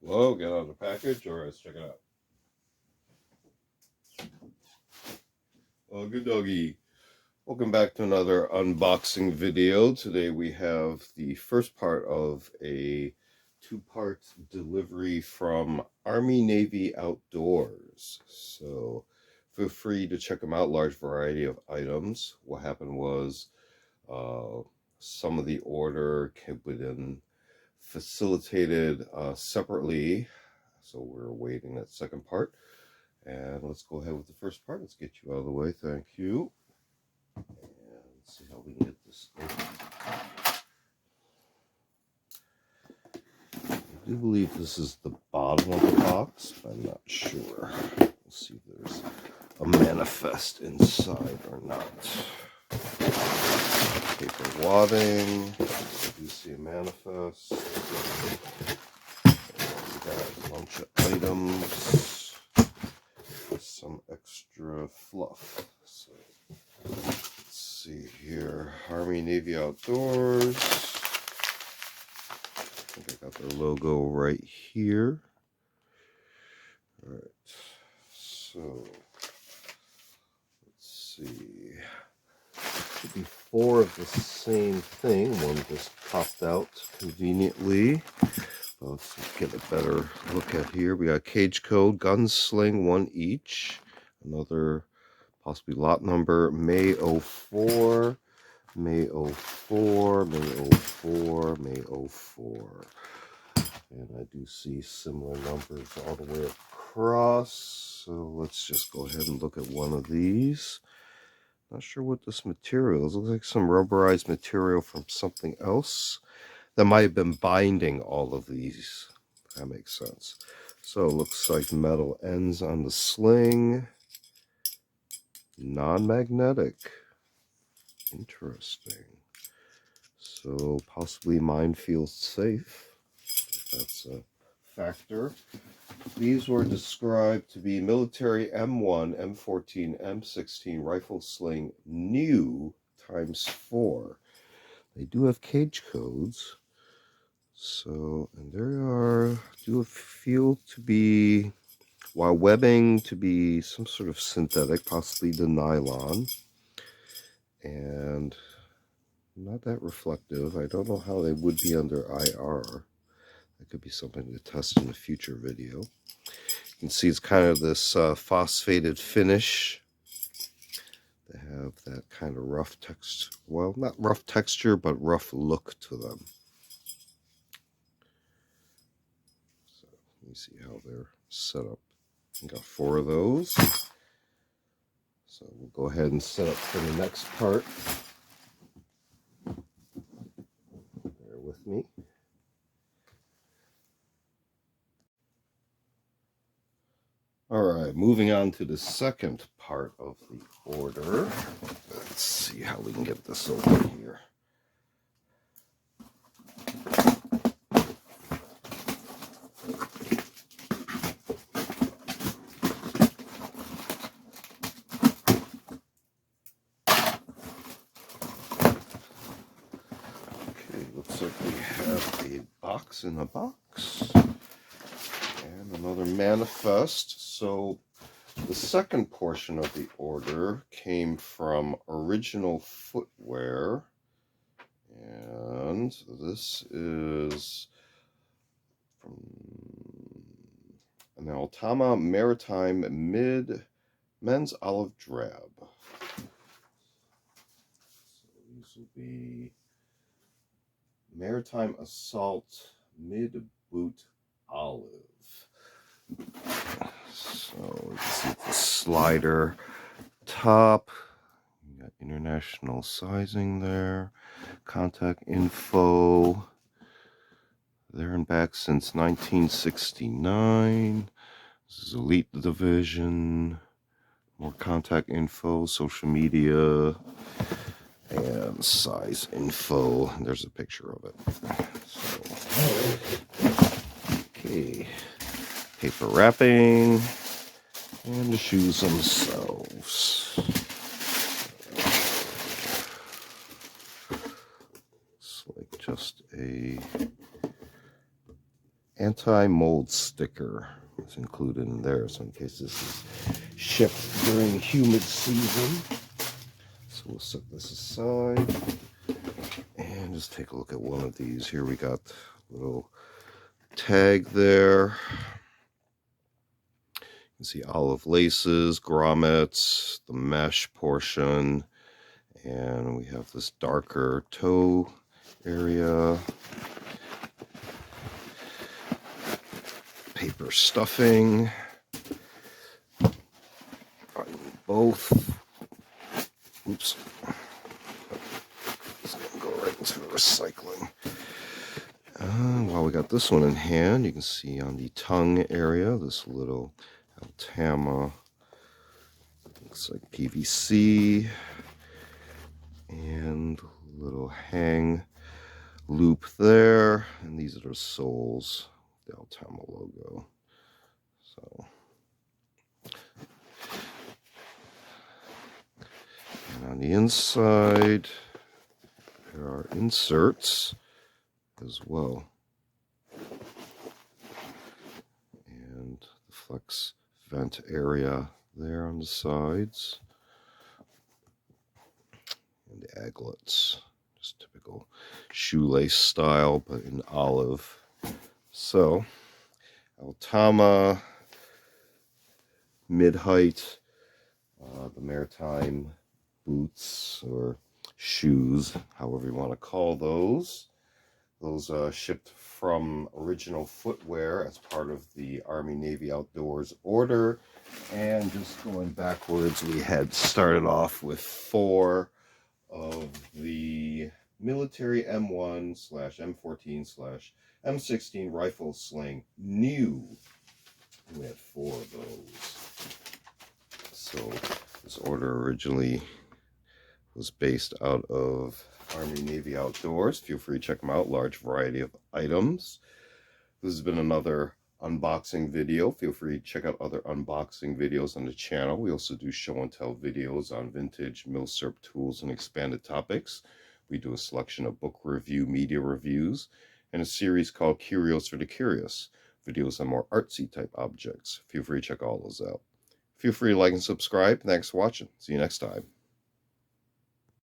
Whoa, get out of the package. All right, let's check it out. Oh, good doggy. Welcome back to another unboxing video. Today we have the first part of a two-part delivery from Army Navy Outdoors. So feel free to check them out. Large variety of items. What happened was some of the order came within facilitated separately. So we're awaiting that second part. And let's go ahead with the first part. Let's get you out of the way. Thank you. And let's see how we can get this open. I do believe this is the bottom of the box, but I'm not sure. Let's see if there's a manifest inside or not. Paper wadding. I do see a manifest. We got a bunch of items. Some extra fluff. So let's see here. Army Navy Outdoors. I think I got their logo right here. All right. So let's see. Should be four of the same thing. One just popped out conveniently. Well, let's get a better look at here. We got cage code, gun sling, one each. Another possibly lot number, May 04, May 04, May 04, May 04. And I do see similar numbers all the way across. So let's just go ahead and look at one of these. Not sure what this material is. Looks like some rubberized material from something else that might have been binding all of these. That makes sense. So it looks like metal ends on the sling. Non-magnetic. Interesting. So possibly minefield safe, if that's a factor. These were described to be military M1, M14, M16 rifle sling new ×4. They do have cage codes. So, and there are, do feel to be, while webbing to be some sort of synthetic, possibly the nylon. And not that reflective. I don't know how they would be under IR. That could be something to test in a future video. You can see it's kind of this phosphated finish. They have that kind of rough texture. Well, not rough texture, but rough look to them. So let me see how they're set up. We got four of those. So we'll go ahead and set up for the next part. Bear with me. All right, moving on to the second part of the order. Let's see how we can get this over here. Okay, looks like we have a box in a box. And another manifest. So the second portion of the order came from Original Footwear. And this is from an Altama Maritime men's olive drab. So these will be Maritime Assault mid boot olive. So you can see the slider top. You got international sizing there. Contact info. There and back since 1969. This is Elite Division. More contact info, social media, and size info. There's a picture of it. So, okay. Paper wrapping. And the shoes themselves. It's like just a anti-mold sticker is included in there, so in case this is shipped during humid season. So we'll set this aside and just take a look at one of these. Here we got a little tag there. You can see olive laces, grommets, the mesh portion, and we have this darker toe area. Paper stuffing on both. Oops. It's going to go right into the recycling. While we got this one in hand, you can see on the tongue area, this little Altama, looks like PVC, and a little hang loop there. And these are the soles, the Altama logo. So, and on the inside, there are inserts as well, and the flex vent area there on the sides, and the aglets, just typical shoelace style but in olive. So Altama mid-height, the Maritime boots or shoes, however you want to call those. Those shipped from Original Footwear as part of the Army Navy Outdoors order. And just going backwards, we had started off with 4 of the military M1/M14/M16 rifle sling new. We had 4 of those. So this order originally was based out of Army Navy Outdoors. Feel free to check them out. Large variety of items. This has been another unboxing video. Feel free to check out other unboxing videos on the channel. We also do show and tell videos on vintage milsurp tools and expanded topics. We do a selection of book review, media reviews, and a series called Curios for the Curious, videos on more artsy type objects. Feel free to check all those out. Feel free to like and subscribe. Thanks for watching. See you next time.